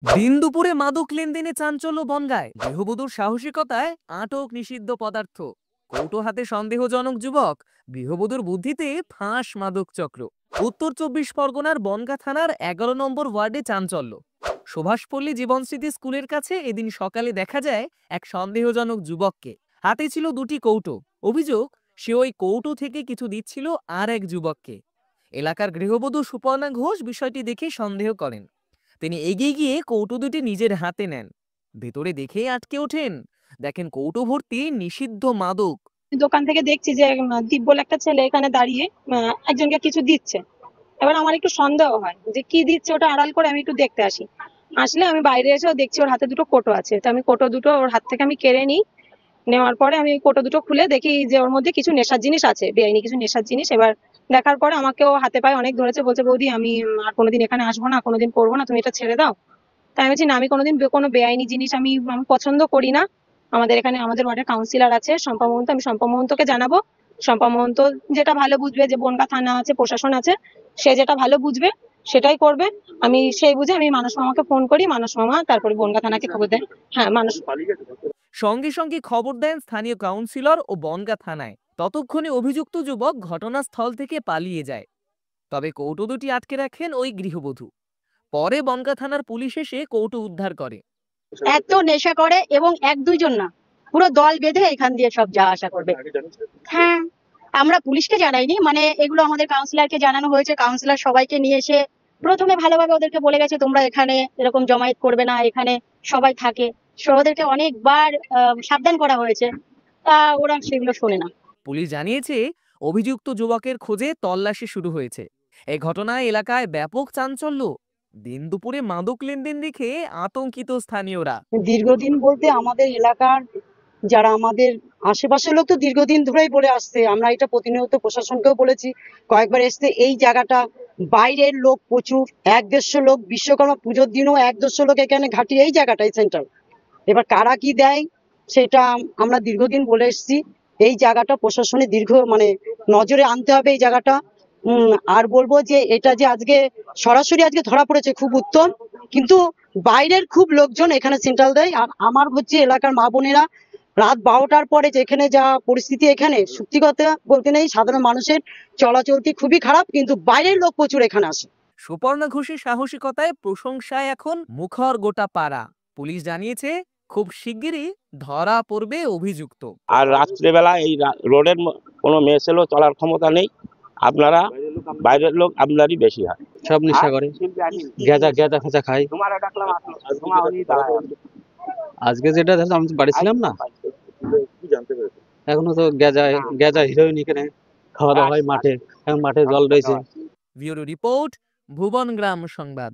দিন দুপুরে মাদক লেনদেনে চাঞ্চল্য বনগাঁয়, গৃহবধূর সাহসিকতায় আটক নিষিদ্ধ পদার্থ। কৌটো হাতে সন্দেহজনক যুবক, গৃহবধূর বুদ্ধিতে ফাঁস মাদক চক্র। উত্তর 24 পরগনার বনগাঁ থানার 11 নম্বর ওয়ার্ডে চাঞ্চল্য। সুভাষপল্লী জীবনস্মৃতি স্কুলের কাছে এদিন সকালে দেখা যায় এক সন্দেহজনক যুবককে। হাতে ছিল দুটি কৌটো। অভিযোগ, সে ওই কৌটো থেকে কিছু দিচ্ছিল আর এক যুবককে। এলাকার গৃহবধূ সুপর্ণা ঘোষ বিষয়টি দেখে সন্দেহ করেন। তিনি এগিয়ে গিয়ে কৌটো দুটি নিজের হাতে নেন। ভেতরে দেখেই আটকে ওঠেন। দেখেন কৌটো ভর্তি নিষিদ্ধ মাদক। দোকান থেকে দেখছি যে দীপ বলে একটা ছেলে এখানে দাঁড়িয়ে একজনকে কিছু দিচ্ছে। এবার আমার একটু সন্দেহ হয় যে কি দিচ্ছে, ওটা আড়াল করে আমি একটু দেখতে আসি। আসলে আমি বাইরে এসেও দেখছি ওর হাতে দুটো কোটো আছে, তো আমি কোটো দুটো ওর হাত থেকে আমি কেড়ে নিই। নেওয়ার পরে আমি কোটো দুটো খুলে দেখি যে ওর মধ্যে কিছু নেশার জিনিস আছে, বেআইনি কিছু নেশার জিনিস। এবার দেখার পরে আমাকেও হাতে পায়ে অনেক ধরেছে, বলছে বৌদি আমি আর কোনোদিন এখানে আসবো না, কোনোদিন করবো না, তুমি এটা ছেড়ে দাও। তাই আমি বলছি না, আমি কোনোদিন কোনো বেআইনি জিনিস আমি আমি পছন্দ করি না। আমাদের এখানে আমাদের ওয়ার্ডের কাউন্সিলর আছে শম্পা মহন্ত, আমি শম্পা মহন্তকে জানাবো। শম্পা মহন্ত যেটা ভালো বুঝবে, যে বনগাঁ থানা আছে, প্রশাসন আছে, সে যেটা ভালো বুঝবে সেটাই করবে। আমি সেই বুঝে আমি মানস মামাকে ফোন করি, মানস মামা তারপরে বনগাঁ থানাকে খবর দেয়। হ্যাঁ, মানস সঙ্গে সঙ্গে খবর দেন স্থানীয় কাউন্সিলর ও বনগাঁ থানায়। ততক্ষণে অভিযুক্ত যুবক ঘটনাস্থল থেকে পালিয়ে যায়। তবে কৌটো দুটি আটকে রাখেন ওই গৃহবধূ। পরে বনগাঁ থানার পুলিশ এসে কৌটো উদ্ধার করে। এত নেশা করে এবং এক দুইজন না, পুরো দল বেঁধে এখান দিয়ে সব যাওয়া আসা করবে। হ্যাঁ, আমরা পুলিশকে জানাইনি, মানে এগুলো আমাদের কাউন্সিলরকে জানানো হয়েছে। কাউন্সিলর সবাইকে নিয়ে এসে প্রথমে ভালোভাবে ওদেরকে বলে গেছে তোমরা এখানে এরকম জমায়েত করবে না, এখানে সবাই থাকে। ওদেরকে অনেকবার সাবধান করা হয়েছে, তা ওরা সেগুলো শোনে না। পুলিশ জানিয়েছে, অভিযুক্ত যুবকের খোঁজে তল্লাশি শুরু হয়েছে। এই ঘটনায় এলাকায় ব্যাপক চাঞ্চল্য। দিন দুপুরে মাদক লেনদেন দেখে আতঙ্কিত স্থানীয়রা। দীর্ঘদিন বলতে আমাদের এলাকার যারা আমাদের আশেপাশের লোক তো দীর্ঘদিন ধরেই বলে আসছে, আমরা এটা প্রতিনিয়ত প্রশাসনকেও বলেছি, কয়েকবার এসছে। এই জায়গাটা বাইরের লোক প্রচুর, 1-150 লোক, বিশ্বকর্মা পুজোর দিনও 1-200 লোক এখানে ঘাটি, এই জায়গাটাই সেন্টার। এবার কারা কি দেয় সেটা আমরা দীর্ঘদিন বলে এসছি। এই জায়গাটা প্রশাসনের মানে নজরে আনতে হবে এই জায়গাটা। আর বলবো যে এটা যে আজকে সরাসরি আজকে ধরা পড়েছে খুব উত্তম, কিন্তু বাইরের খুব লোকজন এখানে সেন্ট্রাল দেয়। আর আমার হচ্ছে এলাকার মা বোনেরা রাত 12টার পরে যেখানে যা পরিস্থিতি, এখানে সত্যি কথা বলতে নেই, সাধারণ মানুষের চলাচলতি খুবই খারাপ, কিন্তু বাইরের লোক প্রচুর এখানে আসে। সুপর্ণা ঘোষের সাহসিকতায় প্রশংসায় এখন মুখর গোটা পাড়া। পুলিশ জানিয়েছে, খুব শিগগিরই ধরা পড়বে অভিযুক্ত। আর রাত্রেবেলা এই রোডের কোনো মেয়ে ছেলেও চলার ক্ষমতা নেই। আপনারা বাইরের লোক আপনারই বেশি হয়, সব নেশা করে, গেঁজা গেঁজা ফেঁচা খাই। আজকে যেটা দেখলাম, আমি তো বাড়ি ছিলাম না, এখনো তো গেঁজা গেঁজা হিরোইন এখানে খাওয়া দাওয়া হয় মাঠে, এখন মাঠে জল রয়েছে। ব্যুরো রিপোর্ট, ভুবনগ্রাম সংবাদ।